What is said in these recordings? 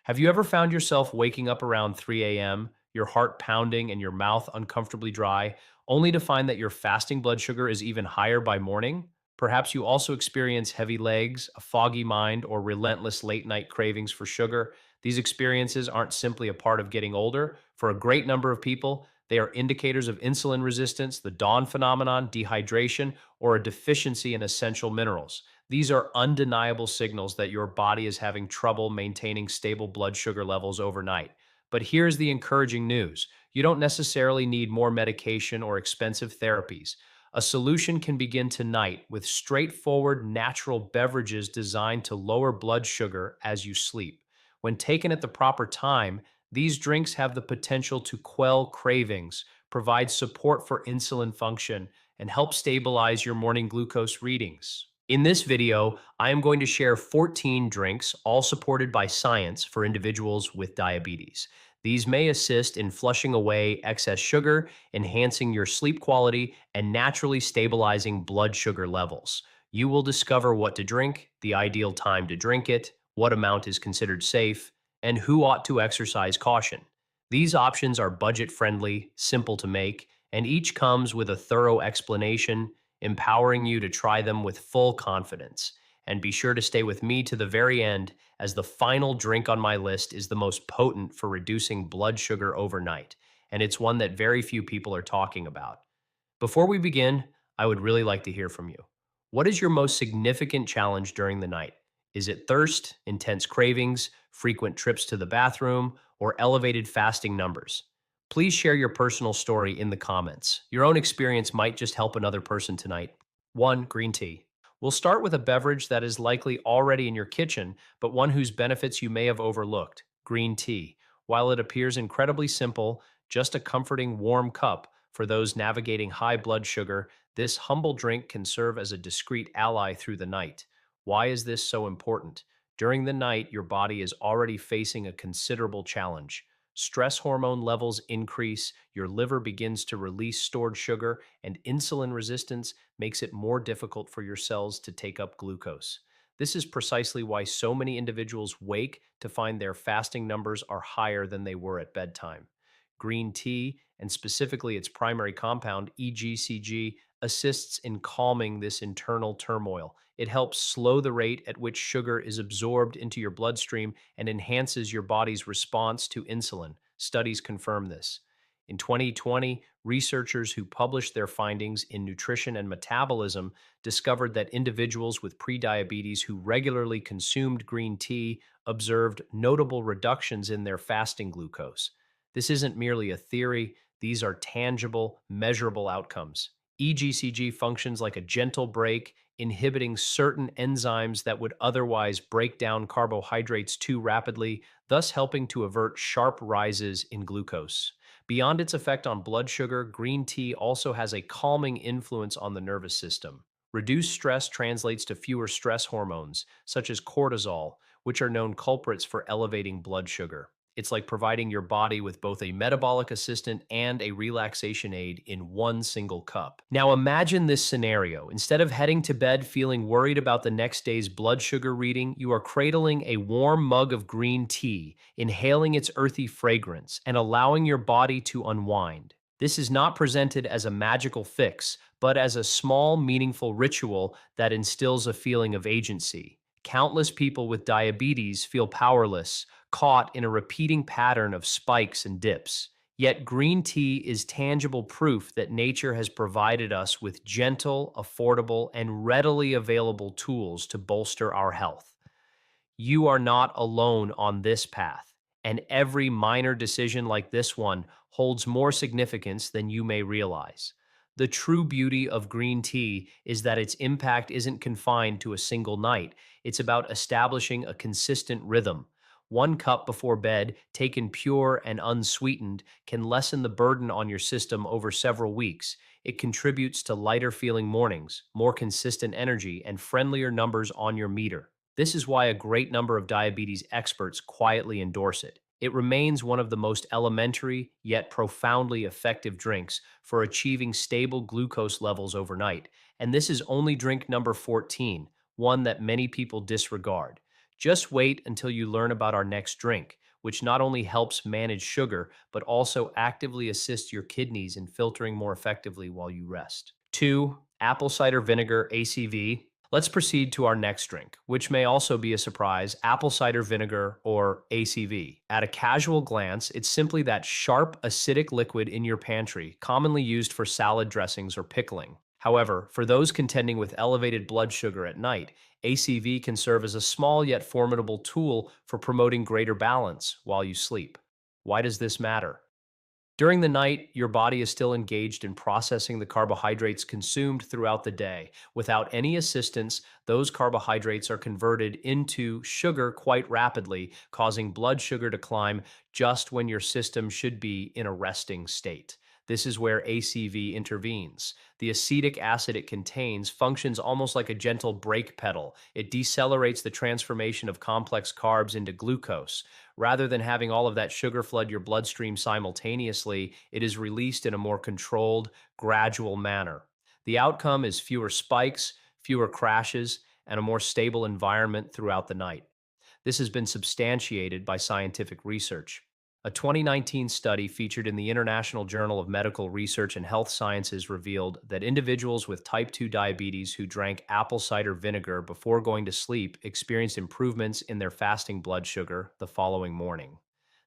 Have you ever found yourself waking up around 3 a.m., your heart pounding and your mouth uncomfortably dry, only to find that your fasting blood sugar is even higher by morning? Perhaps you also experience heavy legs, a foggy mind, or relentless late night cravings for sugar. These experiences aren't simply a part of getting older. For a great number of people, they are indicators of insulin resistance, the dawn phenomenon, dehydration, or a deficiency in essential minerals. These are undeniable signals that your body is having trouble maintaining stable blood sugar levels overnight. But here's the encouraging news: you don't necessarily need more medication or expensive therapies. A solution can begin tonight with straightforward natural beverages designed to lower blood sugar as you sleep. When taken at the proper time, these drinks have the potential to quell cravings, provide support for insulin function, and help stabilize your morning glucose readings. In this video, I am going to share 14 drinks, all supported by science for individuals with diabetes. These may assist in flushing away excess sugar, enhancing your sleep quality, and naturally stabilizing blood sugar levels. You will discover what to drink, the ideal time to drink it, what amount is considered safe, and who ought to exercise caution. These options are budget friendly, simple to make, and each comes with a thorough explanation, empowering you to try them with full confidence. And be sure to stay with me to the very end, as the final drink on my list is the most potent for reducing blood sugar overnight, and it's one that very few people are talking about. Before we begin, I would really like to hear from you. What is your most significant challenge during the night? Is it thirst, intense cravings, frequent trips to the bathroom, or elevated fasting numbers? Please share your personal story in the comments. Your own experience might just help another person tonight. 1. Green tea. We'll start with a beverage that is likely already in your kitchen, but one whose benefits you may have overlooked: green tea. While it appears incredibly simple, just a comforting warm cup for those navigating high blood sugar, this humble drink can serve as a discreet ally through the night. Why is this so important? During the night, your body is already facing a considerable challenge. Stress hormone levels increase, your liver begins to release stored sugar, and insulin resistance makes it more difficult for your cells to take up glucose. This is precisely why so many individuals wake to find their fasting numbers are higher than they were at bedtime. Green tea, and specifically its primary compound, EGCG, assists in calming this internal turmoil. It helps slow the rate at which sugar is absorbed into your bloodstream and enhances your body's response to insulin. Studies confirm this. In 2020, researchers who published their findings in Nutrition and Metabolism discovered that individuals with prediabetes who regularly consumed green tea observed notable reductions in their fasting glucose. This isn't merely a theory, these are tangible, measurable outcomes. EGCG functions like a gentle brake, inhibiting certain enzymes that would otherwise break down carbohydrates too rapidly, thus helping to avert sharp rises in glucose. Beyond its effect on blood sugar, green tea also has a calming influence on the nervous system. Reduced stress translates to fewer stress hormones, such as cortisol, which are known culprits for elevating blood sugar. It's like providing your body with both a metabolic assistant and a relaxation aid in one single cup. Now imagine this scenario. Instead of heading to bed feeling worried about the next day's blood sugar reading, you are cradling a warm mug of green tea, inhaling its earthy fragrance, and allowing your body to unwind. This is not presented as a magical fix, but as a small, meaningful ritual that instills a feeling of agency. Countless people with diabetes feel powerless, caught in a repeating pattern of spikes and dips. Yet green tea is tangible proof that nature has provided us with gentle, affordable, and readily available tools to bolster our health. You are not alone on this path, and every minor decision like this one holds more significance than you may realize. The true beauty of green tea is that its impact isn't confined to a single night. It's about establishing a consistent rhythm. One cup before bed, taken pure and unsweetened, can lessen the burden on your system over several weeks. It contributes to lighter feeling mornings, more consistent energy, and friendlier numbers on your meter. This is why a great number of diabetes experts quietly endorse it. It remains one of the most elementary yet profoundly effective drinks for achieving stable glucose levels overnight. And this is only drink number 14, one that many people disregard. Just wait until you learn about our next drink, which not only helps manage sugar, but also actively assists your kidneys in filtering more effectively while you rest. Two, apple cider vinegar, ACV. Let's proceed to our next drink, which may also be a surprise, apple cider vinegar, or ACV. At a casual glance, it's simply that sharp, acidic liquid in your pantry, commonly used for salad dressings or pickling. However, for those contending with elevated blood sugar at night, ACV can serve as a small yet formidable tool for promoting greater balance while you sleep. Why does this matter? During the night, your body is still engaged in processing the carbohydrates consumed throughout the day. Without any assistance, those carbohydrates are converted into sugar quite rapidly, causing blood sugar to climb just when your system should be in a resting state. This is where ACV intervenes. The acetic acid it contains functions almost like a gentle brake pedal. It decelerates the transformation of complex carbs into glucose. Rather than having all of that sugar flood your bloodstream simultaneously, it is released in a more controlled, gradual manner. The outcome is fewer spikes, fewer crashes, and a more stable environment throughout the night. This has been substantiated by scientific research. A 2019 study featured in the International Journal of Medical Research and Health Sciences revealed that individuals with type 2 diabetes who drank apple cider vinegar before going to sleep experienced improvements in their fasting blood sugar the following morning.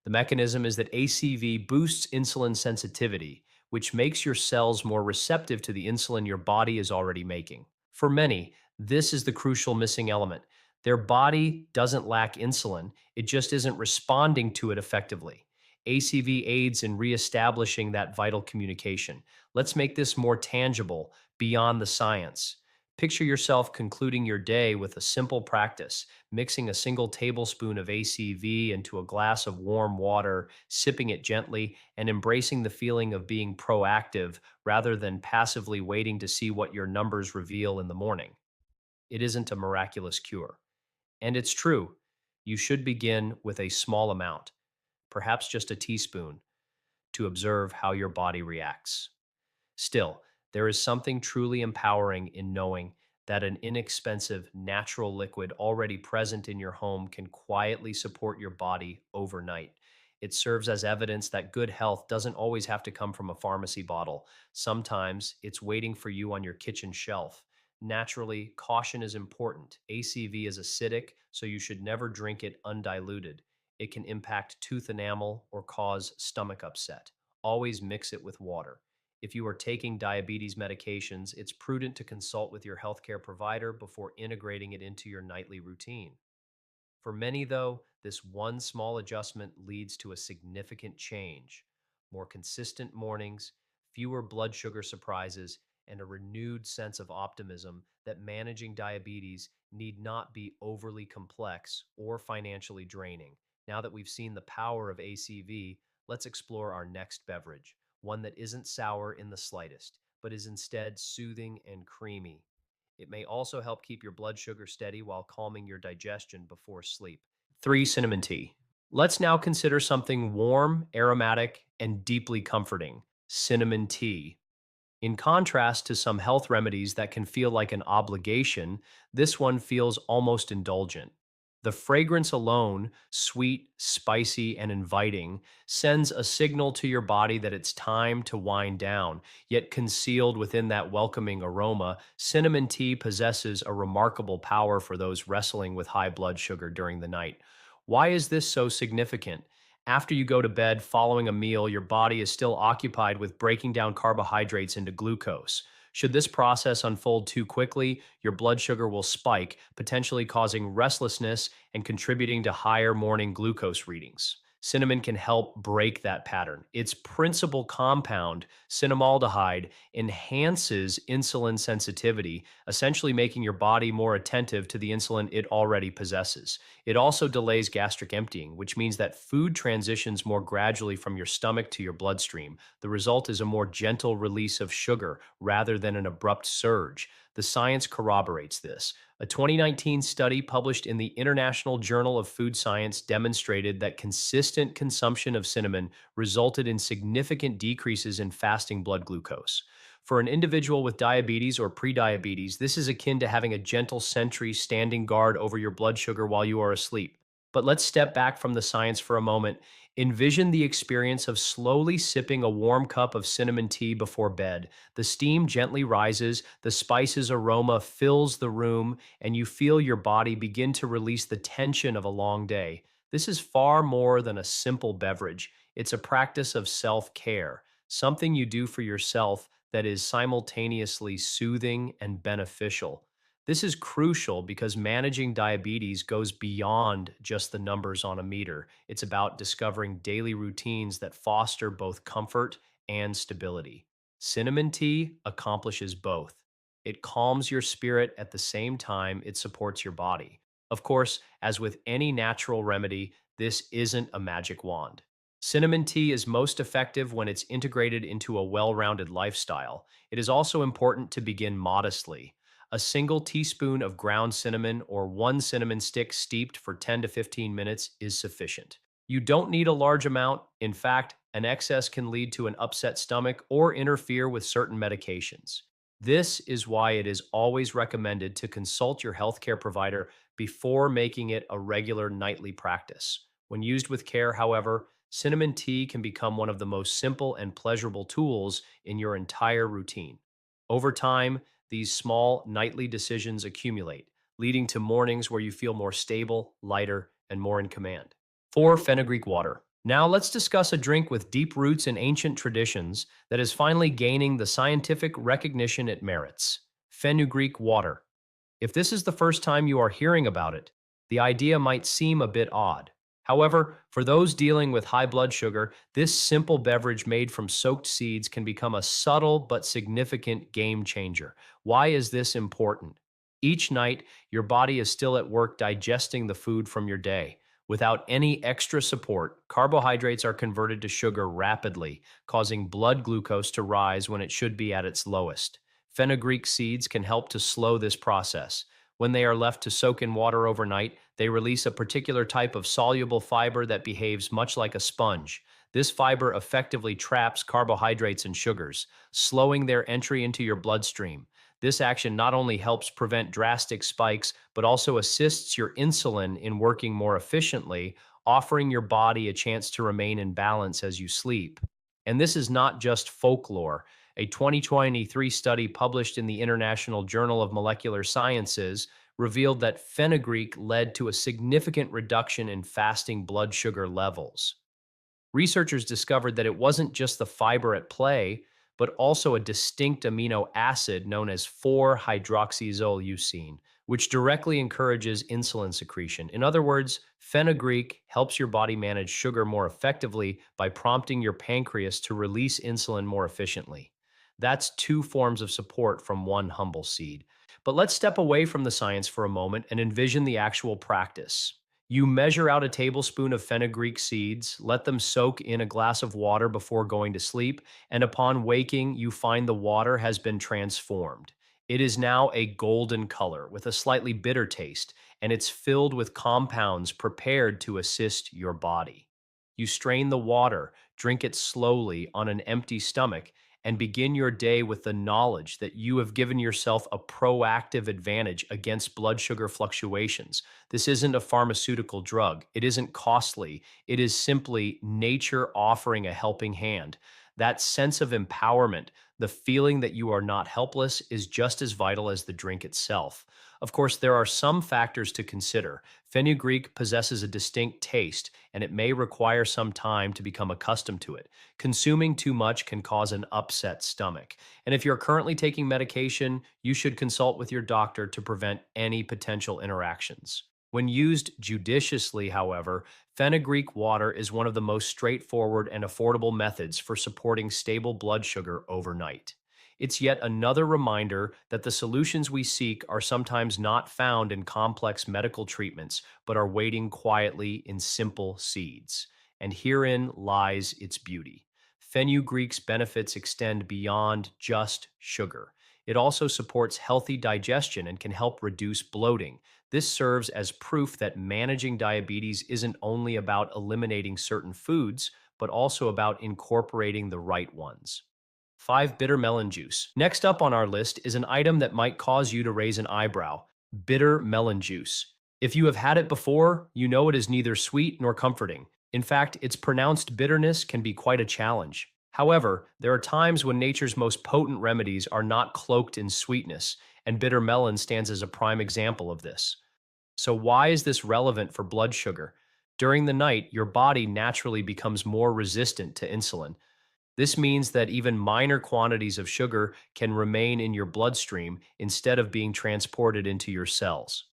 The mechanism is that ACV boosts insulin sensitivity, which makes your cells more receptive to the insulin your body is already making. For many, this is the crucial missing element. Their body doesn't lack insulin, it just isn't responding to it effectively. ACV aids in reestablishing that vital communication. Let's make this more tangible beyond the science. Picture yourself concluding your day with a simple practice, mixing a single tablespoon of ACV into a glass of warm water, sipping it gently, and embracing the feeling of being proactive rather than passively waiting to see what your numbers reveal in the morning. It isn't a miraculous cure. And it's true, you should begin with a small amount, perhaps just a teaspoon, to observe how your body reacts. Still, there is something truly empowering in knowing that an inexpensive, natural liquid already present in your home can quietly support your body overnight. It serves as evidence that good health doesn't always have to come from a pharmacy bottle. Sometimes it's waiting for you on your kitchen shelf. Naturally, caution is important. ACV is acidic, so you should never drink it undiluted. It can impact tooth enamel or cause stomach upset. Always mix it with water. If you are taking diabetes medications, it's prudent to consult with your healthcare provider before integrating it into your nightly routine. For many, though, this one small adjustment leads to a significant change: more consistent mornings, fewer blood sugar surprises, and a renewed sense of optimism that managing diabetes need not be overly complex or financially draining. Now that we've seen the power of ACV, let's explore our next beverage, one that isn't sour in the slightest, but is instead soothing and creamy. It may also help keep your blood sugar steady while calming your digestion before sleep. Three, cinnamon tea. Let's now consider something warm, aromatic, and deeply comforting: cinnamon tea. In contrast to some health remedies that can feel like an obligation, this one feels almost indulgent. The fragrance alone, sweet, spicy, and inviting, sends a signal to your body that it's time to wind down. Yet concealed within that welcoming aroma, cinnamon tea possesses a remarkable power for those wrestling with high blood sugar during the night. Why is this so significant? After you go to bed following a meal, your body is still occupied with breaking down carbohydrates into glucose. Should this process unfold too quickly, your blood sugar will spike, potentially causing restlessness and contributing to higher morning glucose readings. Cinnamon can help break that pattern. Its principal compound, cinnamaldehyde, enhances insulin sensitivity, essentially making your body more attentive to the insulin it already possesses. It also delays gastric emptying, which means that food transitions more gradually from your stomach to your bloodstream. The result is a more gentle release of sugar rather than an abrupt surge. The science corroborates this. A 2019 study published in the International Journal of Food Science demonstrated that consistent consumption of cinnamon resulted in significant decreases in fasting blood glucose. For an individual with diabetes or prediabetes, this is akin to having a gentle sentry standing guard over your blood sugar while you are asleep. But let's step back from the science for a moment. Envision the experience of slowly sipping a warm cup of cinnamon tea before bed. The steam gently rises, the spice's aroma fills the room, and you feel your body begin to release the tension of a long day. This is far more than a simple beverage. It's a practice of self care, something you do for yourself that is simultaneously soothing and beneficial. This is crucial because managing diabetes goes beyond just the numbers on a meter. It's about discovering daily routines that foster both comfort and stability. Cinnamon tea accomplishes both. It calms your spirit at the same time it supports your body. Of course, as with any natural remedy, this isn't a magic wand. Cinnamon tea is most effective when it's integrated into a well rounded lifestyle. It is also important to begin modestly. A single teaspoon of ground cinnamon or one cinnamon stick steeped for 10 to 15 minutes is sufficient. You don't need a large amount. In fact, an excess can lead to an upset stomach or interfere with certain medications. This is why it is always recommended to consult your healthcare provider before making it a regular nightly practice. When used with care, however, cinnamon tea can become one of the most simple and pleasurable tools in your entire routine. Over time, these small nightly decisions accumulate, leading to mornings where you feel more stable, lighter, and more in command. 4. Fenugreek water. Now let's discuss a drink with deep roots in ancient traditions that is finally gaining the scientific recognition it merits. Fenugreek water. If this is the first time you are hearing about it, the idea might seem a bit odd. However, for those dealing with high blood sugar, this simple beverage made from soaked seeds can become a subtle but significant game changer. Why is this important? Each night, your body is still at work digesting the food from your day. Without any extra support, carbohydrates are converted to sugar rapidly, causing blood glucose to rise when it should be at its lowest. Fenugreek seeds can help to slow this process. When they are left to soak in water overnight, they release a particular type of soluble fiber that behaves much like a sponge. This fiber effectively traps carbohydrates and sugars, slowing their entry into your bloodstream. This action not only helps prevent drastic spikes, but also assists your insulin in working more efficiently, offering your body a chance to remain in balance as you sleep. And this is not just folklore. A 2023 study published in the International Journal of Molecular Sciences revealed that fenugreek led to a significant reduction in fasting blood sugar levels. Researchers discovered that it wasn't just the fiber at play, but also a distinct amino acid known as 4-hydroxyzoleucine, which directly encourages insulin secretion. In other words, fenugreek helps your body manage sugar more effectively by prompting your pancreas to release insulin more efficiently. That's two forms of support from one humble seed. But let's step away from the science for a moment and envision the actual practice. You measure out a tablespoon of fenugreek seeds, let them soak in a glass of water before going to sleep, and upon waking, you find the water has been transformed. It is now a golden color with a slightly bitter taste, and it's filled with compounds prepared to assist your body. You strain the water, drink it slowly on an empty stomach, and begin your day with the knowledge that you have given yourself a proactive advantage against blood sugar fluctuations. This isn't a pharmaceutical drug. It isn't costly. It is simply nature offering a helping hand. That sense of empowerment, the feeling that you are not helpless, is just as vital as the drink itself. Of course, there are some factors to consider. Fenugreek possesses a distinct taste, and it may require some time to become accustomed to it. Consuming too much can cause an upset stomach. And if you're currently taking medication, you should consult with your doctor to prevent any potential interactions. When used judiciously, however, fenugreek water is one of the most straightforward and affordable methods for supporting stable blood sugar overnight. It's yet another reminder that the solutions we seek are sometimes not found in complex medical treatments, but are waiting quietly in simple seeds. And herein lies its beauty. Fenugreek's benefits extend beyond just sugar. It also supports healthy digestion and can help reduce bloating. This serves as proof that managing diabetes isn't only about eliminating certain foods, but also about incorporating the right ones. 5. Bitter melon juice. Next up on our list is an item that might cause you to raise an eyebrow: bitter melon juice. If you have had it before, you know it is neither sweet nor comforting. In fact, its pronounced bitterness can be quite a challenge. However, there are times when nature's most potent remedies are not cloaked in sweetness, and bitter melon stands as a prime example of this. So, why is this relevant for blood sugar? During the night, your body naturally becomes more resistant to insulin. This means that even minor quantities of sugar can remain in your bloodstream instead of being transported into your cells.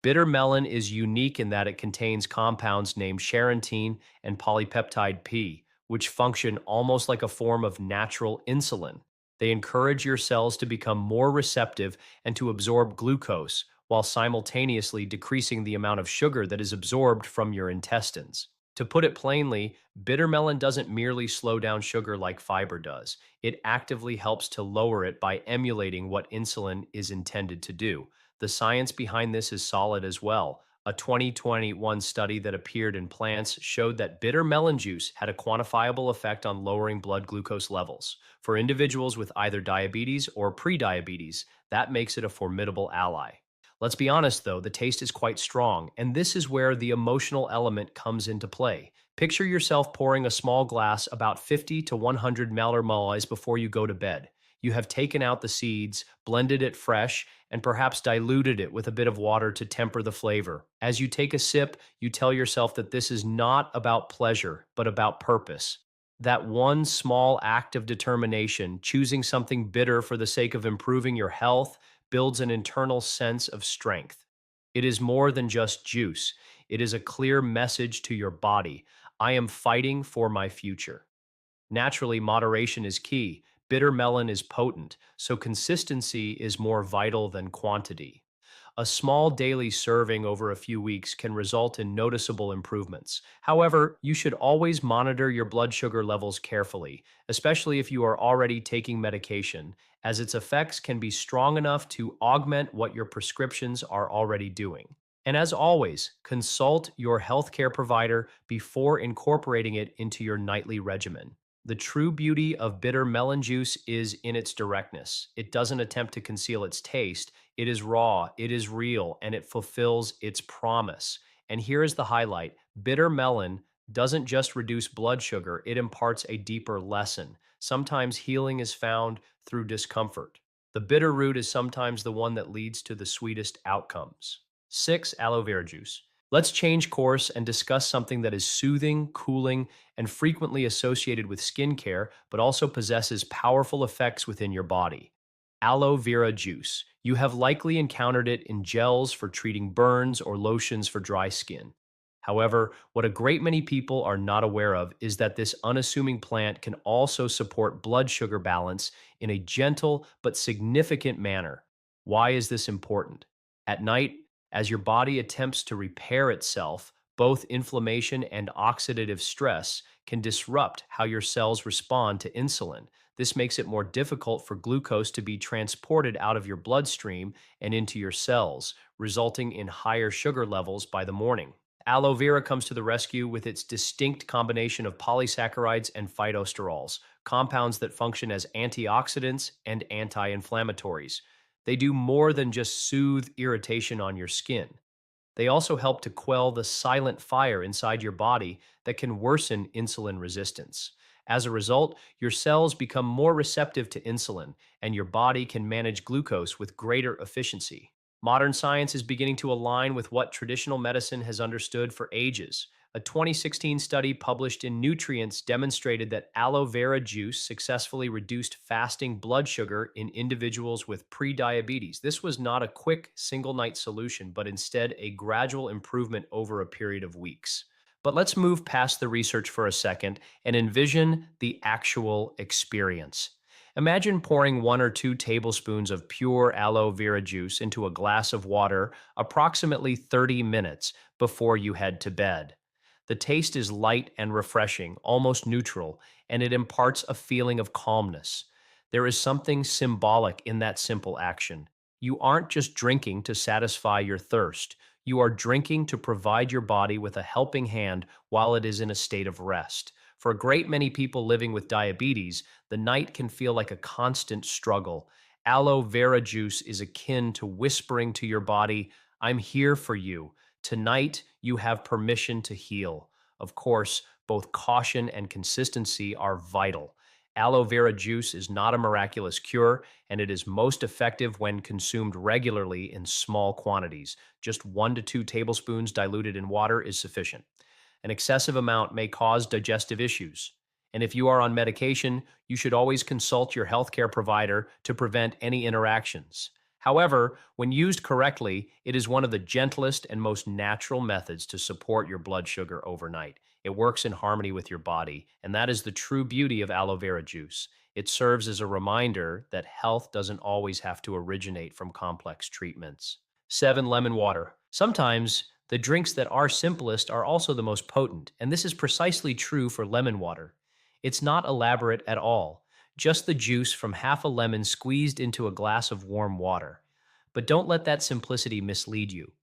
Bitter melon is unique in that it contains compounds named charantin and polypeptide P, which function almost like a form of natural insulin. They encourage your cells to become more receptive and to absorb glucose, while simultaneously decreasing the amount of sugar that is absorbed from your intestines. To put it plainly, bitter melon doesn't merely slow down sugar like fiber does. It actively helps to lower it by emulating what insulin is intended to do. The science behind this is solid as well. A 2021 study that appeared in Plants showed that bitter melon juice had a quantifiable effect on lowering blood glucose levels. For individuals with either diabetes or prediabetes, that makes it a formidable ally. Let's be honest though, the taste is quite strong, and this is where the emotional element comes into play. Picture yourself pouring a small glass about 50 to 100 millimoles before you go to bed. You have taken out the seeds, blended it fresh, and perhaps diluted it with a bit of water to temper the flavor. As you take a sip, you tell yourself that this is not about pleasure, but about purpose. That one small act of determination, choosing something bitter for the sake of improving your health, builds an internal sense of strength. It is more than just juice, it is a clear message to your body: I am fighting for my future. Naturally, moderation is key. Bitter melon is potent, so consistency is more vital than quantity. A small daily serving over a few weeks can result in noticeable improvements. However, you should always monitor your blood sugar levels carefully, especially if you are already taking medication, as its effects can be strong enough to augment what your prescriptions are already doing. And as always, consult your healthcare provider before incorporating it into your nightly regimen. The true beauty of bitter melon juice is in its directness. It doesn't attempt to conceal its taste. It is raw, it is real, and it fulfills its promise. And here is the highlight: bitter melon doesn't just reduce blood sugar, it imparts a deeper lesson. Sometimes healing is found through discomfort. The bitter root is sometimes the one that leads to the sweetest outcomes. 6. Aloe vera juice. Let's change course and discuss something that is soothing, cooling, and frequently associated with skincare, but also possesses powerful effects within your body: aloe vera juice. You have likely encountered it in gels for treating burns or lotions for dry skin. However, what a great many people are not aware of is that this unassuming plant can also support blood sugar balance in a gentle but significant manner. Why is this important? At night, as your body attempts to repair itself, both inflammation and oxidative stress can disrupt how your cells respond to insulin. This makes it more difficult for glucose to be transported out of your bloodstream and into your cells, resulting in higher sugar levels by the morning. Aloe vera comes to the rescue with its distinct combination of polysaccharides and phytosterols, compounds that function as antioxidants and anti inflammatories. They do more than just soothe irritation on your skin. They also help to quell the silent fire inside your body that can worsen insulin resistance. As a result, your cells become more receptive to insulin, and your body can manage glucose with greater efficiency. Modern science is beginning to align with what traditional medicine has understood for ages. A 2016 study published in Nutrients demonstrated that aloe vera juice successfully reduced fasting blood sugar in individuals with prediabetes. This was not a quick single night solution, but instead a gradual improvement over a period of weeks. But let's move past the research for a second and envision the actual experience. Imagine pouring 1 or 2 tablespoons of pure aloe vera juice into a glass of water approximately 30 minutes before you head to bed. The taste is light and refreshing, almost neutral, and it imparts a feeling of calmness. There is something symbolic in that simple action. You aren't just drinking to satisfy your thirst. You are drinking to provide your body with a helping hand while it is in a state of rest. For a great many people living with diabetes, the night can feel like a constant struggle. Aloe vera juice is akin to whispering to your body, I'm here for you. Tonight, you have permission to heal. Of course, both caution and consistency are vital. Aloe vera juice is not a miraculous cure, and it is most effective when consumed regularly in small quantities. Just 1 to 2 tablespoons diluted in water is sufficient. An excessive amount may cause digestive issues. And if you are on medication, you should always consult your healthcare provider to prevent any interactions. However, when used correctly, it is one of the gentlest and most natural methods to support your blood sugar overnight. It works in harmony with your body, and that is the true beauty of aloe vera juice. It serves as a reminder that health doesn't always have to originate from complex treatments. 7. Lemon water. Sometimes the drinks that are simplest are also the most potent, and this is precisely true for lemon water. It's not elaborate at all, just the juice from half a lemon squeezed into a glass of warm water. But don't let that simplicity mislead you.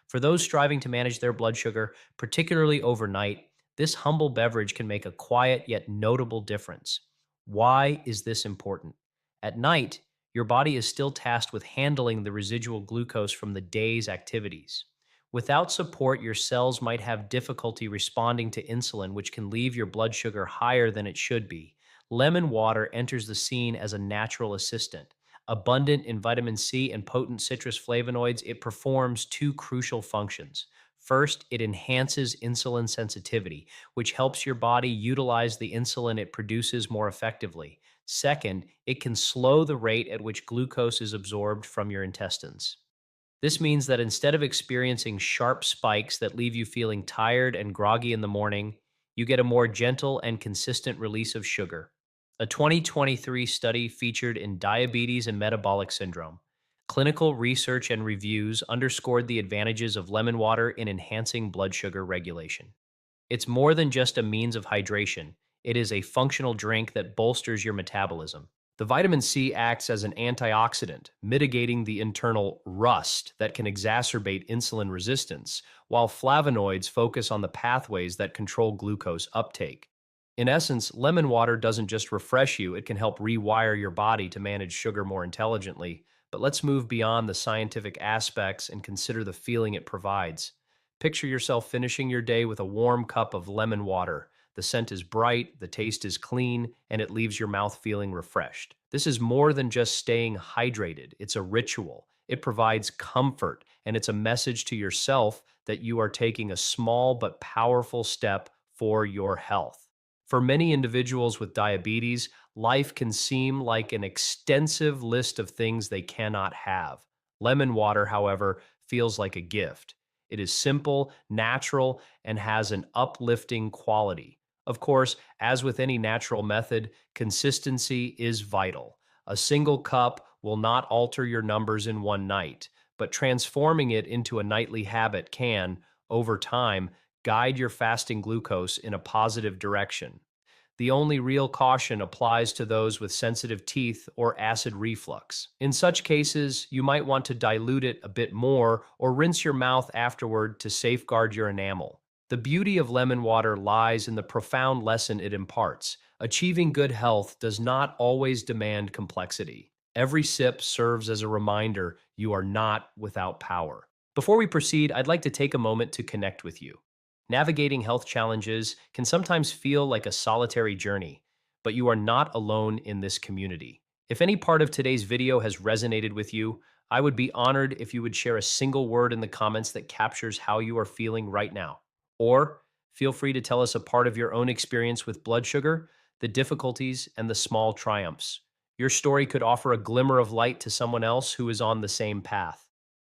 For those striving to manage their blood sugar, particularly overnight, this humble beverage can make a quiet yet notable difference. Why is this important? At night, your body is still tasked with handling the residual glucose from the day's activities. Without support, your cells might have difficulty responding to insulin, which can leave your blood sugar higher than it should be. Lemon water enters the scene as a natural assistant. Abundant in vitamin C and potent citrus flavonoids, it performs two crucial functions. First, it enhances insulin sensitivity, which helps your body utilize the insulin it produces more effectively. Second, it can slow the rate at which glucose is absorbed from your intestines. This means that instead of experiencing sharp spikes that leave you feeling tired and groggy in the morning, you get a more gentle and consistent release of sugar. A 2023 study featured in Diabetes and Metabolic Syndrome. Clinical research and reviews underscored the advantages of lemon water in enhancing blood sugar regulation. It's more than just a means of hydration, it is a functional drink that bolsters your metabolism. The vitamin C acts as an antioxidant, mitigating the internal rust that can exacerbate insulin resistance, while flavonoids focus on the pathways that control glucose uptake. In essence, lemon water doesn't just refresh you, it can help rewire your body to manage sugar more intelligently. But let's move beyond the scientific aspects and consider the feeling it provides. Picture yourself finishing your day with a warm cup of lemon water. The scent is bright, the taste is clean, and it leaves your mouth feeling refreshed. This is more than just staying hydrated, it's a ritual. It provides comfort, and it's a message to yourself that you are taking a small but powerful step for your health. For many individuals with diabetes, life can seem like an extensive list of things they cannot have. Lemon water, however, feels like a gift. It is simple, natural, and has an uplifting quality. Of course, as with any natural method, consistency is vital. A single cup will not alter your numbers in one night, but transforming it into a nightly habit can, over time, guide your fasting glucose in a positive direction. The only real caution applies to those with sensitive teeth or acid reflux. In such cases, you might want to dilute it a bit more or rinse your mouth afterward to safeguard your enamel. The beauty of lemon water lies in the profound lesson it imparts. Achieving good health does not always demand complexity. Every sip serves as a reminder you are not without power. Before we proceed, I'd like to take a moment to connect with you. Navigating health challenges can sometimes feel like a solitary journey, but you are not alone in this community. If any part of today's video has resonated with you, I would be honored if you would share a single word in the comments that captures how you are feeling right now. Or feel free to tell us a part of your own experience with blood sugar, the difficulties, and the small triumphs. Your story could offer a glimmer of light to someone else who is on the same path.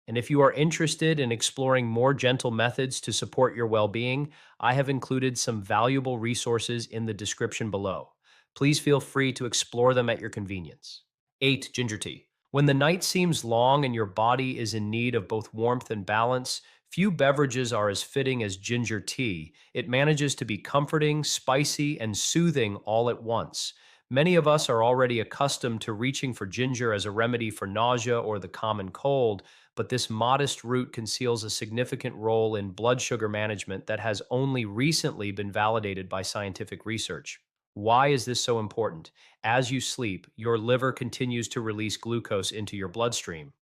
And if you are interested in exploring more gentle methods to support your well being, I have included some valuable resources in the description below. Please feel free to explore them at your convenience. 8. Ginger tea. When the night seems long and your body is in need of both warmth and balance, few beverages are as fitting as ginger tea. It manages to be comforting, spicy, and soothing all at once. Many of us are already accustomed to reaching for ginger as a remedy for nausea or the common cold, but this modest root conceals a significant role in blood sugar management that has only recently been validated by scientific research. Why is this so important? As you sleep, your liver continues to release glucose into your bloodstream.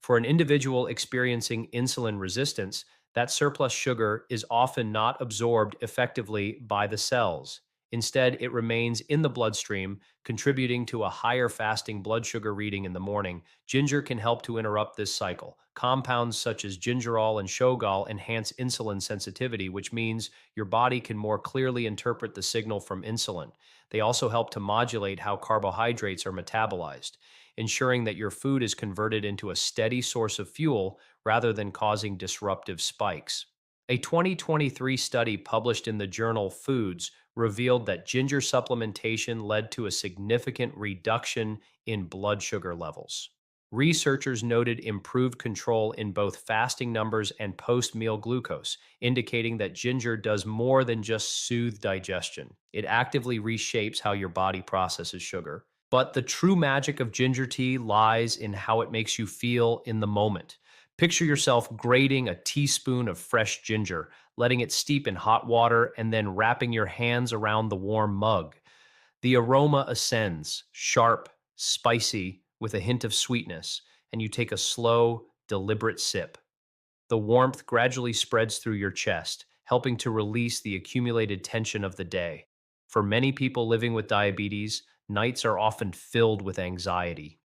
For an individual experiencing insulin resistance, that surplus sugar is often not absorbed effectively by the cells. Instead, it remains in the bloodstream, contributing to a higher fasting blood sugar reading in the morning. Ginger can help to interrupt this cycle. Compounds such as gingerol and shogal enhance insulin sensitivity, which means your body can more clearly interpret the signal from insulin. They also help to modulate how carbohydrates are metabolized, ensuring that your food is converted into a steady source of fuel rather than causing disruptive spikes. A 2023 study published in the journal Foods revealed that ginger supplementation led to a significant reduction in blood sugar levels. Researchers noted improved control in both fasting numbers and post meal glucose, indicating that ginger does more than just soothe digestion. It actively reshapes how your body processes sugar. But the true magic of ginger tea lies in how it makes you feel in the moment. Picture yourself grating a teaspoon of fresh ginger, letting it steep in hot water, and then wrapping your hands around the warm mug. The aroma ascends, sharp, spicy, with a hint of sweetness, and you take a slow, deliberate sip. The warmth gradually spreads through your chest, helping to release the accumulated tension of the day. For many people living with diabetes, nights are often filled with anxiety.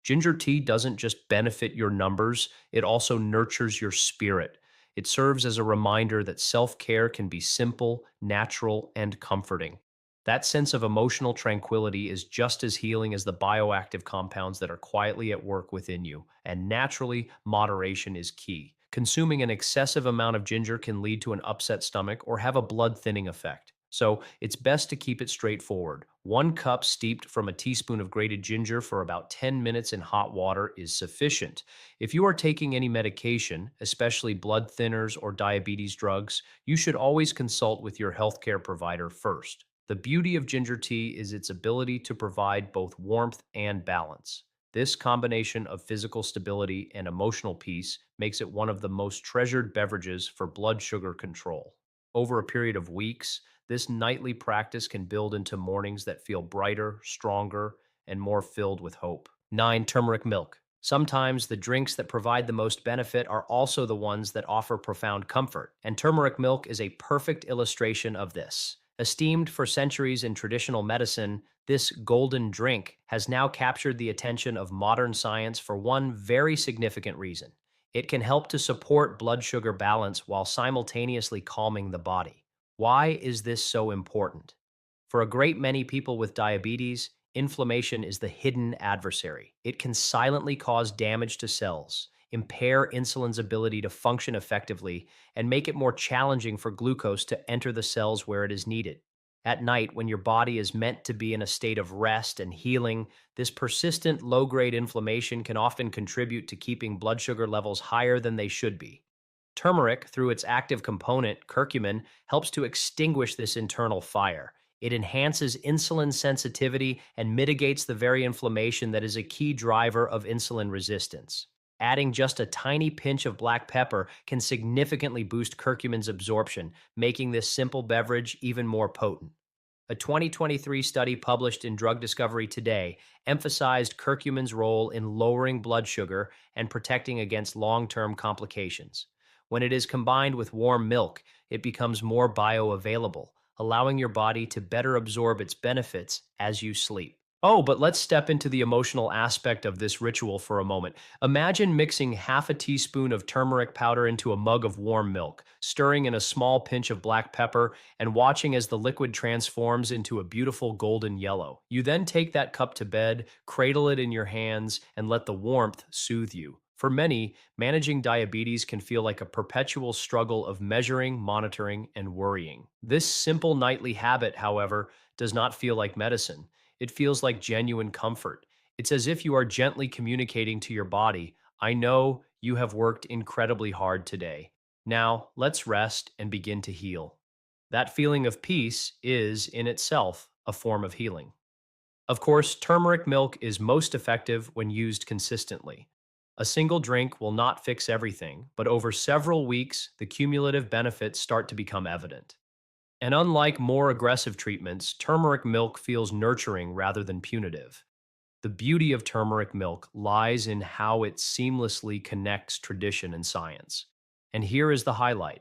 Ginger tea doesn't just benefit your numbers, it also nurtures your spirit. It serves as a reminder that self care can be simple, natural, and comforting. That sense of emotional tranquility is just as healing as the bioactive compounds that are quietly at work within you. And naturally, moderation is key. Consuming an excessive amount of ginger can lead to an upset stomach or have a blood thinning effect. So it's best to keep it straightforward. 1 cup steeped from a teaspoon of grated ginger for about 10 minutes in hot water is sufficient. If you are taking any medication, especially blood thinners or diabetes drugs, you should always consult with your healthcare provider first. The beauty of ginger tea is its ability to provide both warmth and balance. This combination of physical stability and emotional peace makes it one of the most treasured beverages for blood sugar control. Over a period of weeks, this nightly practice can build into mornings that feel brighter, stronger, and more filled with hope. 9. Turmeric milk. Sometimes the drinks that provide the most benefit are also the ones that offer profound comfort, and turmeric milk is a perfect illustration of this. Esteemed for centuries in traditional medicine, this golden drink has now captured the attention of modern science for one very significant reason. It can help to support blood sugar balance while simultaneously calming the body. Why is this so important? For a great many people with diabetes, inflammation is the hidden adversary. It can silently cause damage to cells, impair insulin's ability to function effectively, and make it more challenging for glucose to enter the cells where it is needed. At night, when your body is meant to be in a state of rest and healing, this persistent low grade inflammation can often contribute to keeping blood sugar levels higher than they should be. Turmeric, through its active component, curcumin, helps to extinguish this internal fire. It enhances insulin sensitivity and mitigates the very inflammation that is a key driver of insulin resistance. Adding just a tiny pinch of black pepper can significantly boost curcumin's absorption, making this simple beverage even more potent. A 2023 study published in Drug Discovery Today emphasized curcumin's role in lowering blood sugar and protecting against long term complications. When it is combined with warm milk, it becomes more bioavailable, allowing your body to better absorb its benefits as you sleep. Oh, but let's step into the emotional aspect of this ritual for a moment. Imagine mixing half a teaspoon of turmeric powder into a mug of warm milk, stirring in a small pinch of black pepper, and watching as the liquid transforms into a beautiful golden yellow. You then take that cup to bed, cradle it in your hands, and let the warmth soothe you. For many, managing diabetes can feel like a perpetual struggle of measuring, monitoring, and worrying. This simple nightly habit, however, does not feel like medicine. It feels like genuine comfort. It's as if you are gently communicating to your body, I know you have worked incredibly hard today. Now, let's rest and begin to heal. That feeling of peace is, in itself, a form of healing. Of course, turmeric milk is most effective when used consistently. A single drink will not fix everything, but over several weeks, the cumulative benefits start to become evident. And unlike more aggressive treatments, turmeric milk feels nurturing rather than punitive. The beauty of turmeric milk lies in how it seamlessly connects tradition and science. And here is the highlight.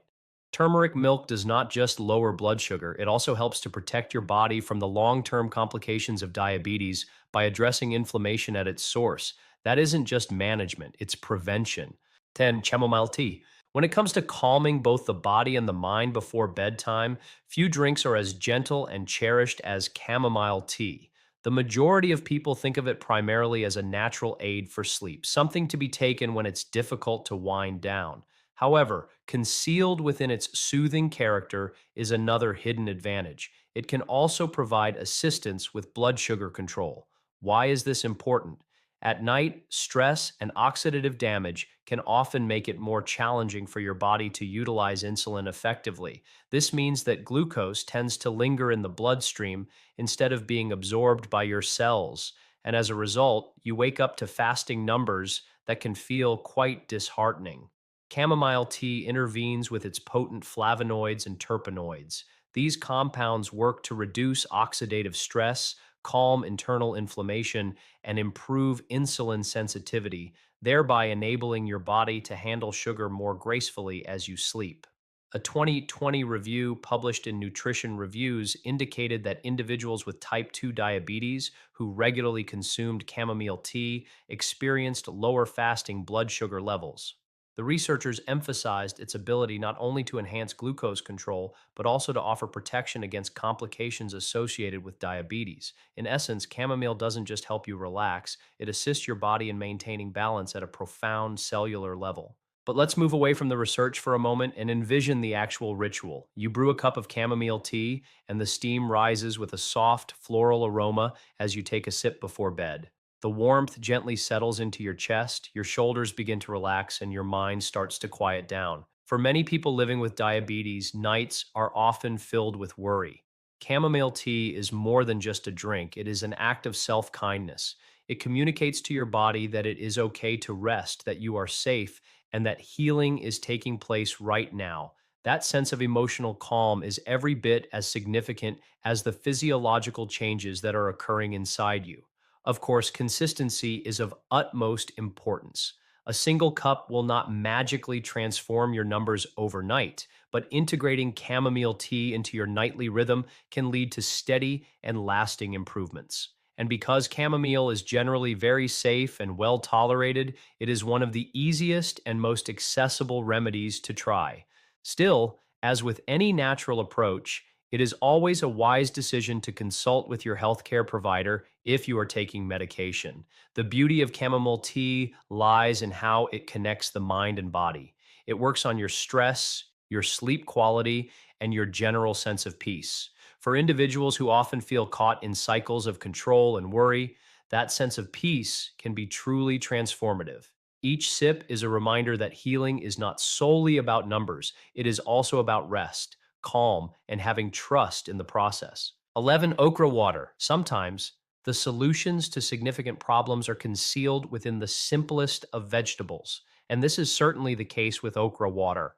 Turmeric milk does not just lower blood sugar, it also helps to protect your body from the long term complications of diabetes by addressing inflammation at its source. That isn't just management, it's prevention. 10. Chamomile tea. When it comes to calming both the body and the mind before bedtime, few drinks are as gentle and cherished as chamomile tea. The majority of people think of it primarily as a natural aid for sleep, something to be taken when it's difficult to wind down. However, concealed within its soothing character is another hidden advantage. It can also provide assistance with blood sugar control. Why is this important? At night, stress and oxidative damage can often make it more challenging for your body to utilize insulin effectively. This means that glucose tends to linger in the bloodstream instead of being absorbed by your cells. And as a result, you wake up to fasting numbers that can feel quite disheartening. Chamomile tea intervenes with its potent flavonoids and terpenoids. These compounds work to reduce oxidative stress, calm internal inflammation, and improve insulin sensitivity, thereby enabling your body to handle sugar more gracefully as you sleep. A 2020 review published in Nutrition Reviews indicated that individuals with type 2 diabetes who regularly consumed chamomile tea experienced lower fasting blood sugar levels. The researchers emphasized its ability not only to enhance glucose control, but also to offer protection against complications associated with diabetes. In essence, chamomile doesn't just help you relax, it assists your body in maintaining balance at a profound cellular level. But let's move away from the research for a moment and envision the actual ritual. You brew a cup of chamomile tea, and the steam rises with a soft floral aroma as you take a sip before bed. The warmth gently settles into your chest, your shoulders begin to relax, and your mind starts to quiet down. For many people living with diabetes, nights are often filled with worry. Chamomile tea is more than just a drink, it is an act of self kindness. It communicates to your body that it is okay to rest, that you are safe, and that healing is taking place right now. That sense of emotional calm is every bit as significant as the physiological changes that are occurring inside you. Of course, consistency is of utmost importance. A single cup will not magically transform your numbers overnight, but integrating chamomile tea into your nightly rhythm can lead to steady and lasting improvements. And because chamomile is generally very safe and well tolerated, it is one of the easiest and most accessible remedies to try. Still, as with any natural approach, it is always a wise decision to consult with your healthcare provider if you are taking medication. The beauty of chamomile tea lies in how it connects the mind and body. It works on your stress, your sleep quality, and your general sense of peace. For individuals who often feel caught in cycles of control and worry, that sense of peace can be truly transformative. Each sip is a reminder that healing is not solely about numbers, it is also about rest, calm, and having trust in the process. 11. Okra water. Sometimes the solutions to significant problems are concealed within the simplest of vegetables, and this is certainly the case with okra water.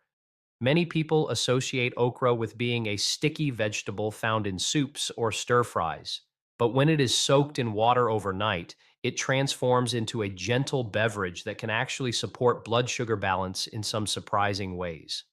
Many people associate okra with being a sticky vegetable found in soups or stir fries. But when it is soaked in water overnight, it transforms into a gentle beverage that can actually support blood sugar balance in some surprising ways.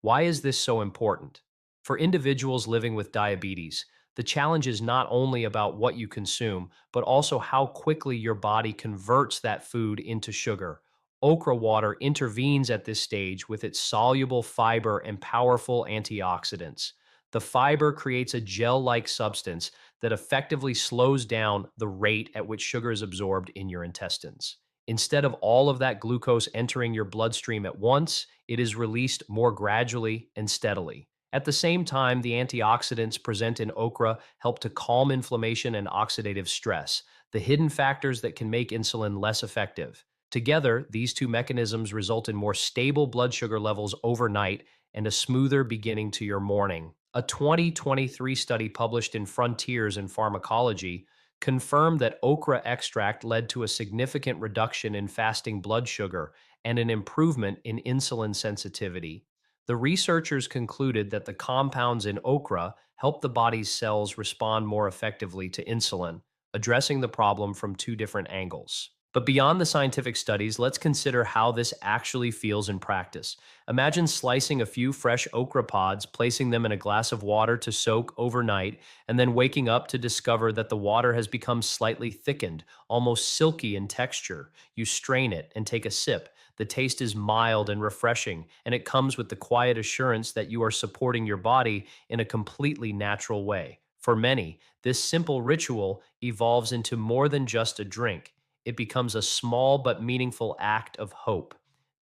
Why is this so important? For individuals living with diabetes, the challenge is not only about what you consume, but also how quickly your body converts that food into sugar. Okra water intervenes at this stage with its soluble fiber and powerful antioxidants. The fiber creates a gel like substance that effectively slows down the rate at which sugar is absorbed in your intestines. Instead of all of that glucose entering your bloodstream at once, it is released more gradually and steadily. At the same time, the antioxidants present in okra help to calm inflammation and oxidative stress, the hidden factors that can make insulin less effective. Together, these two mechanisms result in more stable blood sugar levels overnight and a smoother beginning to your morning. A 2023 study published in Frontiers in Pharmacology confirmed that okra extract led to a significant reduction in fasting blood sugar and an improvement in insulin sensitivity. The researchers concluded that the compounds in okra help the body's cells respond more effectively to insulin, addressing the problem from two different angles. But beyond the scientific studies, let's consider how this actually feels in practice. Imagine slicing a few fresh okra pods, placing them in a glass of water to soak overnight, and then waking up to discover that the water has become slightly thickened, almost silky in texture. You strain it and take a sip. The taste is mild and refreshing, and it comes with the quiet assurance that you are supporting your body in a completely natural way. For many, this simple ritual evolves into more than just a drink. It becomes a small but meaningful act of hope.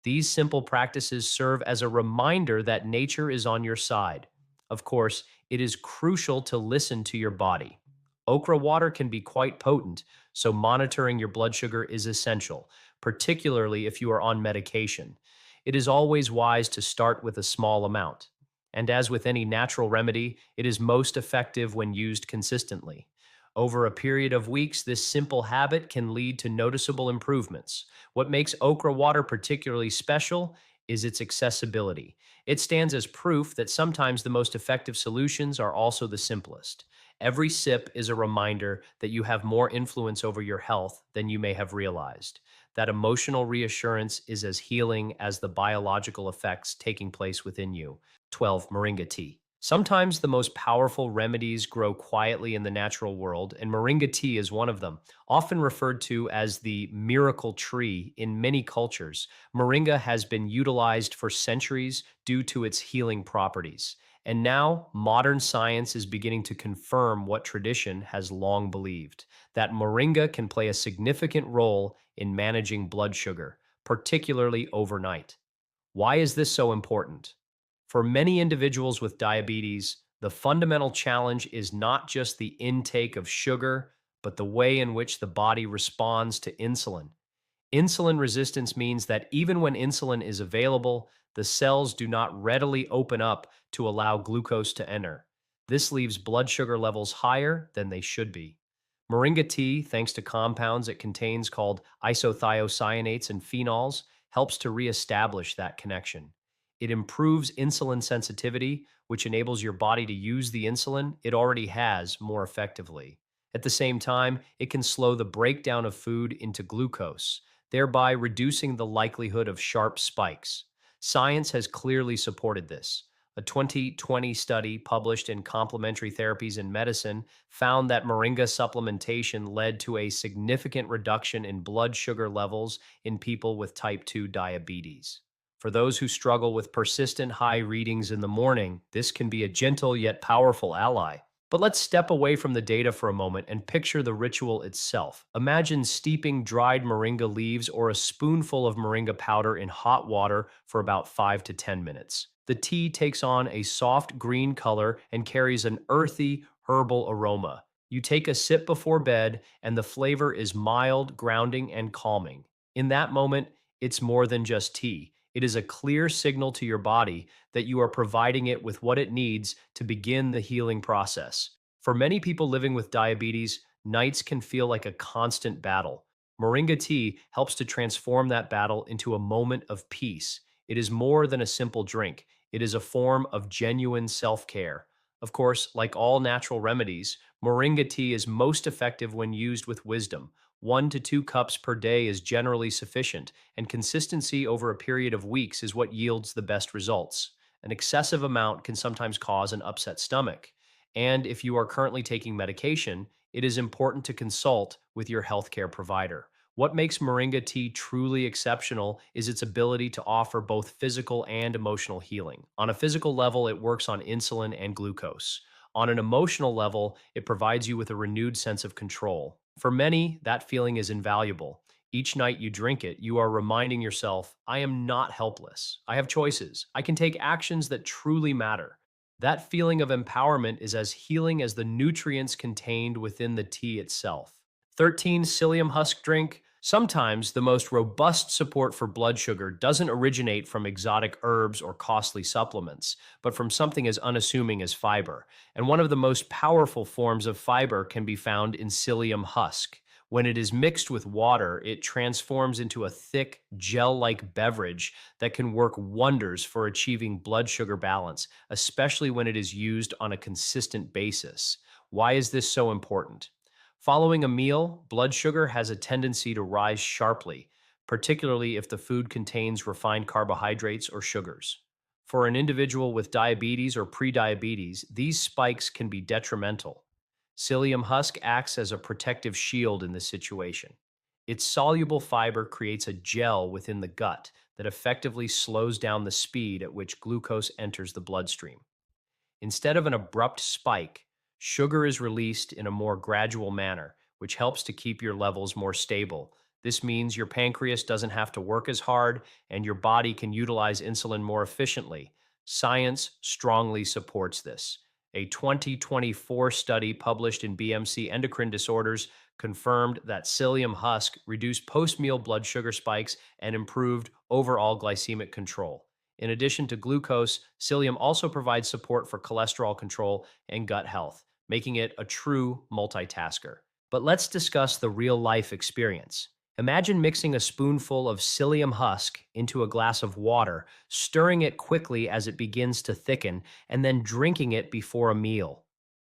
These simple practices serve as a reminder that nature is on your side. Of course, it is crucial to listen to your body. Okra water can be quite potent, so monitoring your blood sugar is essential, particularly if you are on medication. It is always wise to start with a small amount. And as with any natural remedy, it is most effective when used consistently. Over a period of weeks, this simple habit can lead to noticeable improvements. What makes okra water particularly special is its accessibility. It stands as proof that sometimes the most effective solutions are also the simplest. Every sip is a reminder that you have more influence over your health than you may have realized. That emotional reassurance is as healing as the biological effects taking place within you. 12. Moringa tea. Sometimes the most powerful remedies grow quietly in the natural world, and moringa tea is one of them. Often referred to as the miracle tree in many cultures, moringa has been utilized for centuries due to its healing properties. And now, modern science is beginning to confirm what tradition has long believed, that moringa can play a significant role in managing blood sugar, particularly overnight. Why is this so important? For many individuals with diabetes, the fundamental challenge is not just the intake of sugar, but the way in which the body responds to insulin. Insulin resistance means that even when insulin is available, the cells do not readily open up to allow glucose to enter. This leaves blood sugar levels higher than they should be. Moringa tea, thanks to compounds it contains called isothiocyanates and phenols, helps to reestablish that connection. It improves insulin sensitivity, which enables your body to use the insulin it already has more effectively. At the same time, it can slow the breakdown of food into glucose, thereby reducing the likelihood of sharp spikes. Science has clearly supported this. A 2020 study published in Complementary Therapies in Medicine found that moringa supplementation led to a significant reduction in blood sugar levels in people with type 2 diabetes. For those who struggle with persistent high readings in the morning, this can be a gentle yet powerful ally. But let's step away from the data for a moment and picture the ritual itself. Imagine steeping dried moringa leaves or a spoonful of moringa powder in hot water for about 5 to 10 minutes. The tea takes on a soft green color and carries an earthy, herbal aroma. You take a sip before bed, and the flavor is mild, grounding, and calming. In that moment, it's more than just tea. It is a clear signal to your body that you are providing it with what it needs to begin the healing process. For many people living with diabetes, nights can feel like a constant battle. Moringa tea helps to transform that battle into a moment of peace. It is more than a simple drink, it is a form of genuine self care. Of course, like all natural remedies, moringa tea is most effective when used with wisdom. 1 to 2 cups per day is generally sufficient, and consistency over a period of weeks is what yields the best results. An excessive amount can sometimes cause an upset stomach. And if you are currently taking medication, it is important to consult with your healthcare provider. What makes moringa tea truly exceptional is its ability to offer both physical and emotional healing. On a physical level, it works on insulin and glucose. On an emotional level, it provides you with a renewed sense of control. For many, that feeling is invaluable. Each night you drink it, you are reminding yourself, I am not helpless. I have choices. I can take actions that truly matter. That feeling of empowerment is as healing as the nutrients contained within the tea itself. 13. Psyllium husk drink. Sometimes the most robust support for blood sugar doesn't originate from exotic herbs or costly supplements, but from something as unassuming as fiber. And one of the most powerful forms of fiber can be found in psyllium husk. When it is mixed with water, it transforms into a thick, gel like beverage that can work wonders for achieving blood sugar balance, especially when it is used on a consistent basis. Why is this so important? Following a meal, blood sugar has a tendency to rise sharply, particularly if the food contains refined carbohydrates or sugars. For an individual with diabetes or prediabetes, these spikes can be detrimental. Psyllium husk acts as a protective shield in this situation. Its soluble fiber creates a gel within the gut that effectively slows down the speed at which glucose enters the bloodstream. Instead of an abrupt spike, sugar is released in a more gradual manner, which helps to keep your levels more stable. This means your pancreas doesn't have to work as hard and your body can utilize insulin more efficiently. Science strongly supports this. A 2024 study published in BMC Endocrine Disorders confirmed that psyllium husk reduced post meal blood sugar spikes and improved overall glycemic control. In addition to glucose, psyllium also provides support for cholesterol control and gut health, making it a true multitasker. But let's discuss the real life experience. Imagine mixing a spoonful of psyllium husk into a glass of water, stirring it quickly as it begins to thicken, and then drinking it before a meal.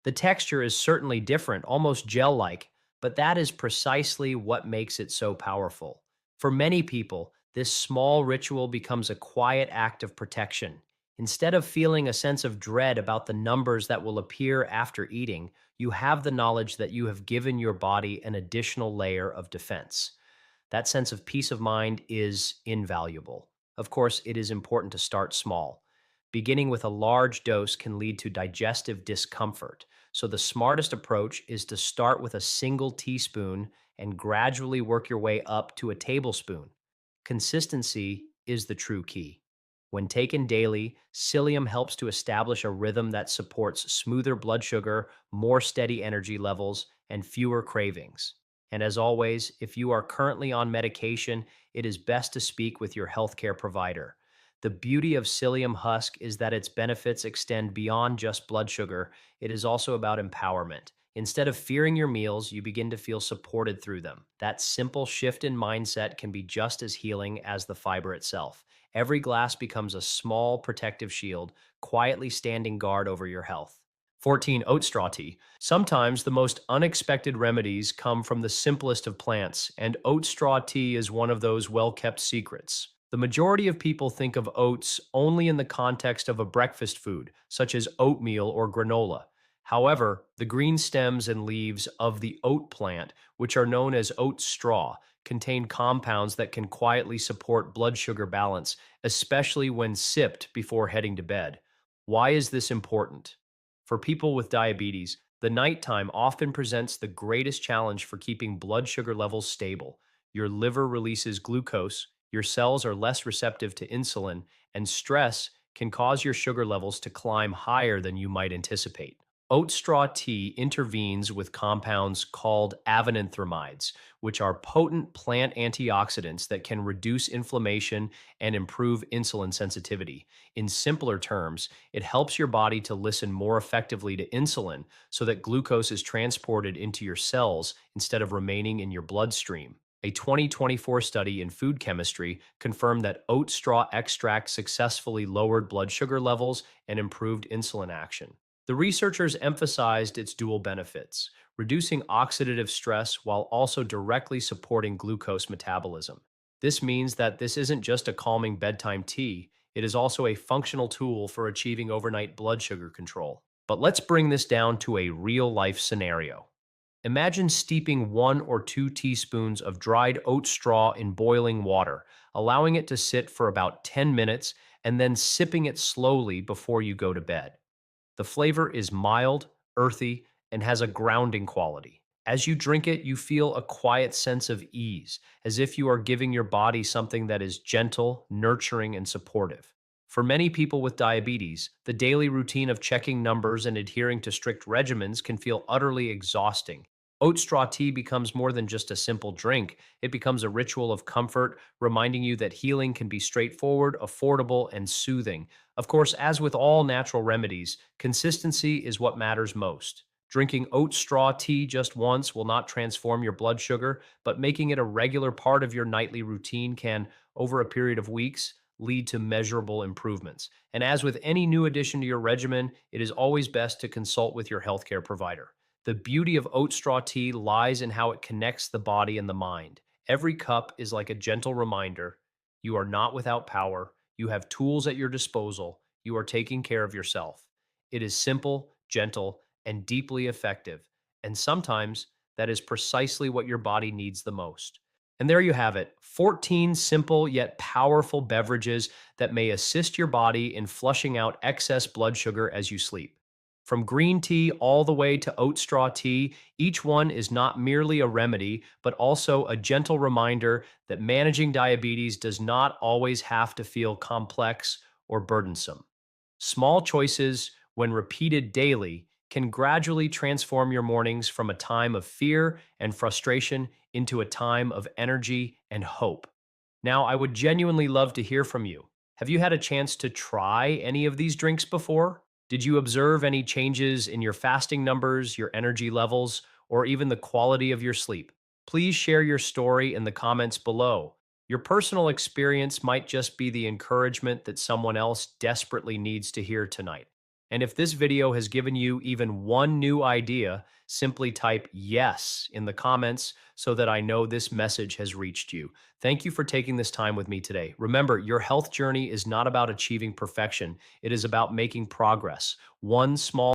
The texture is certainly different, almost gel like, but that is precisely what makes it so powerful. For many people, this small ritual becomes a quiet act of protection. Instead of feeling a sense of dread about the numbers that will appear after eating, you have the knowledge that you have given your body an additional layer of defense. That sense of peace of mind is invaluable. Of course, it is important to start small. Beginning with a large dose can lead to digestive discomfort, so the smartest approach is to start with a single teaspoon and gradually work your way up to a tablespoon. Consistency is the true key. When taken daily, psyllium helps to establish a rhythm that supports smoother blood sugar, more steady energy levels, and fewer cravings. And as always, if you are currently on medication, it is best to speak with your healthcare provider. The beauty of psyllium husk is that its benefits extend beyond just blood sugar. It is also about empowerment. Instead of fearing your meals, you begin to feel supported through them. That simple shift in mindset can be just as healing as the fiber itself. Every glass becomes a small protective shield, quietly standing guard over your health. 14. Oat straw tea. Sometimes the most unexpected remedies come from the simplest of plants, and oat straw tea is one of those well kept secrets. The majority of people think of oats only in the context of a breakfast food, such as oatmeal or granola. However, the green stems and leaves of the oat plant, which are known as oat straw, contain compounds that can quietly support blood sugar balance, especially when sipped before heading to bed. Why is this important? For people with diabetes, the nighttime often presents the greatest challenge for keeping blood sugar levels stable. Your liver releases glucose, your cells are less receptive to insulin, and stress can cause your sugar levels to climb higher than you might anticipate. Oat straw tea intervenes with compounds called avenanthramides, which are potent plant antioxidants that can reduce inflammation and improve insulin sensitivity. In simpler terms, it helps your body to listen more effectively to insulin so that glucose is transported into your cells instead of remaining in your bloodstream. A 2024 study in food chemistry confirmed that oat straw extract successfully lowered blood sugar levels and improved insulin action. The researchers emphasized its dual benefits, reducing oxidative stress while also directly supporting glucose metabolism. This means that this isn't just a calming bedtime tea, it is also a functional tool for achieving overnight blood sugar control. But let's bring this down to a real life scenario. Imagine steeping 1 or 2 teaspoons of dried oat straw in boiling water, allowing it to sit for about 10 minutes, and then sipping it slowly before you go to bed. The flavor is mild, earthy, and has a grounding quality. As you drink it, you feel a quiet sense of ease, as if you are giving your body something that is gentle, nurturing, and supportive. For many people with diabetes, the daily routine of checking numbers and adhering to strict regimens can feel utterly exhausting. Oat straw tea becomes more than just a simple drink. It becomes a ritual of comfort, reminding you that healing can be straightforward, affordable, and soothing. Of course, as with all natural remedies, consistency is what matters most. Drinking oat straw tea just once will not transform your blood sugar, but making it a regular part of your nightly routine can, over a period of weeks, lead to measurable improvements. And as with any new addition to your regimen, it is always best to consult with your healthcare provider. The beauty of oat straw tea lies in how it connects the body and the mind. Every cup is like a gentle reminder you are not without power, you have tools at your disposal, you are taking care of yourself. It is simple, gentle, and deeply effective. And sometimes that is precisely what your body needs the most. And there you have it, 14 simple yet powerful beverages that may assist your body in flushing out excess blood sugar as you sleep. From green tea all the way to oat straw tea, each one is not merely a remedy, but also a gentle reminder that managing diabetes does not always have to feel complex or burdensome. Small choices, when repeated daily, can gradually transform your mornings from a time of fear and frustration into a time of energy and hope. Now, I would genuinely love to hear from you. Have you had a chance to try any of these drinks before? Did you observe any changes in your fasting numbers, your energy levels, or even the quality of your sleep? Please share your story in the comments below. Your personal experience might just be the encouragement that someone else desperately needs to hear tonight. And if this video has given you even one new idea, simply type yes in the comments so that I know this message has reached you. Thank you for taking this time with me today. Remember, your health journey is not about achieving perfection, it is about making progress, one small